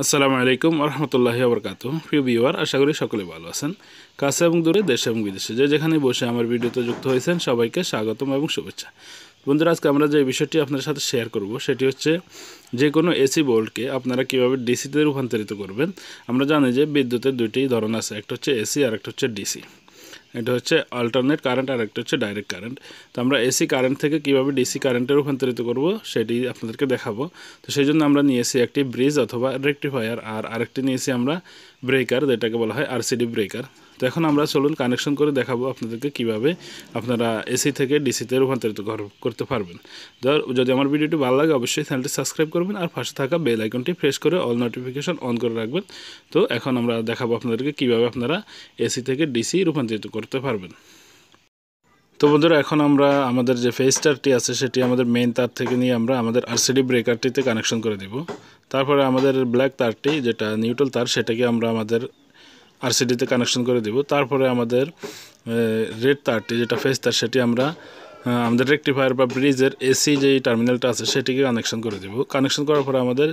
আসসালামু আলাইকুম রহমতুল্লাহি ওবরকাতুহ। প্রিয় ভিউয়ার, আশা করি সকলে ভালো আছেন। কাছে এবং দূরে, দেশে এবং বিদেশে যে যেখানে বসে আমার ভিডিওতে যুক্ত হয়েছেন সবাইকে স্বাগতম এবং শুভেচ্ছা। বন্ধুরা, আজকে আমরা যে বিষয়টি আপনাদের সাথে শেয়ার করব সেটি হচ্ছে যে কোনো এসি বোল্টকে আপনারা কীভাবে ডিসিতে রূপান্তরিত করবেন। আমরা জানি যে বিদ্যুতের দুইটি ধরন আছে, একটা হচ্ছে এসি আর একটা হচ্ছে ডিসি। এটা হচ্ছে অল্টারনেট কারেন্ট আর একটা হচ্ছে ডাইরেক্ট কারেন্ট। তো আমরা এসি কারেন্ট থেকে কীভাবে ডিসি কারেন্টে রূপান্তরিত করব সেটি আপনাদেরকে দেখাবো। তো সেই জন্য আমরা নিয়েছি একটি ব্রিজ অথবা রেকটিফায়ার, আর আরেকটি নিয়েছি আমরা ব্রেকার, যেটাকে বলা হয় আরসিডি ব্রেকার। তো এখন আমরা চলুন কানেকশন করে দেখাবো আপনাদেরকে কিভাবে আপনারা এসি থেকে ডিসিতে রূপান্তরিত করতে পারবেন। যদি আমার ভিডিওটি ভালো লাগে অবশ্যই চ্যানেলটি সাবস্ক্রাইব করবেন আর পাশে থাকা বেল আইকনটি প্রেস করে অল নোটিফিকেশন অন করে রাখবেন। তো এখন আমরা দেখাবো আপনাদেরকে কিভাবে আপনারা এসি থেকে ডিসি রূপান্তরিত করতে পারবেন। তো বন্ধুরা, এখন আমরা আমাদের যে ফেজ তারটি আছে সেটি আমাদের মেইন তার থেকে নিয়ে আমরা আমাদের আরসিডি ব্রেকারটিতে কানেকশন করে দেব। তারপরে আমাদের ব্ল্যাক তারটি, যেটা নিউট্রাল তার, সেটাকে আমরা আমাদের আরসিডিতে কানেকশন করে দেব। তারপরে আমাদের রেড তারটি, যেটা ফেজ তার, সেটি আমরা আমাদের রেকটিফায়ার বা ব্রিজের এসি যেই টার্মিনালটা আছে সেটিকে কানেকশন করে দেব। কানেকশন করার পরে আমাদের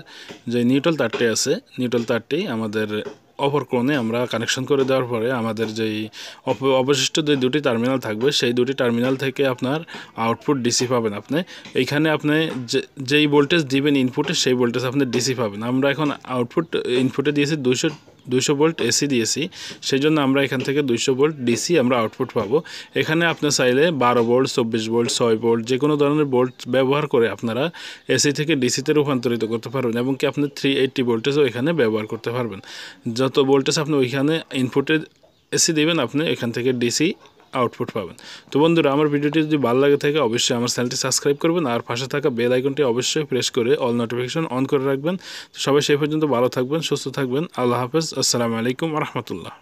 যে নিউট্রাল তারটি আছে, নিউট্রাল তারটি আমাদের অপর কোণে আমরা কানেকশন করে দেওয়ার পরে আমাদের যেই অবশিষ্ট যে দুটি টার্মিনাল থাকবে সেই দুটি টার্মিনাল থেকে আপনার আউটপুট ডিসি পাবেন। আপনি এইখানে আপনি যেই ভোল্টেজ দিবেন ইনপুটে সেই ভোল্টেজ আপনি ডিসি পাবেন। আমরা এখন আউটপুট ইনপুটে দিয়েছি 200 ভোল্ট এসি দিয়েছি, সেই জন্য আমরা এখান থেকে 200 ভোল্ট ডিসি আমরা আউটপুট পাবো। এখানে আপনি চাইলে 12 ভোল্ট, 24 ভোল্ট, 6 ভোল্ট যে কোনো ধরনের ভোল্ট ব্যবহার করে আপনারা এসি থেকে ডিসিতে রূপান্তরিত করতে পারবেন, এবং কি আপনি 380 ভোল্টেজও এখানে ব্যবহার করতে পারবেন। যত ভোল্টেজ আপনি ওইখানে ইনপুটে এসি দিবেন আপনি এখান থেকে ডিসি আউটপুট পাবেন। তো বন্ধুরা, আমার ভিডিওটি যদি ভালো লাগে থাকে অবশ্যই আমার চ্যানেলটি সাবস্ক্রাইব করবেন আর পাশে থাকা বেল আইকনটি অবশ্যই প্রেস করে অল নোটিফিকেশন অন করে রাখবেন। তো সবাই সেই পর্যন্ত ভালো থাকবেন, সুস্থ থাকবেন। আল্লাহ হাফেজ। আসসালামু আলাইকুম রহমতুল্লাহ।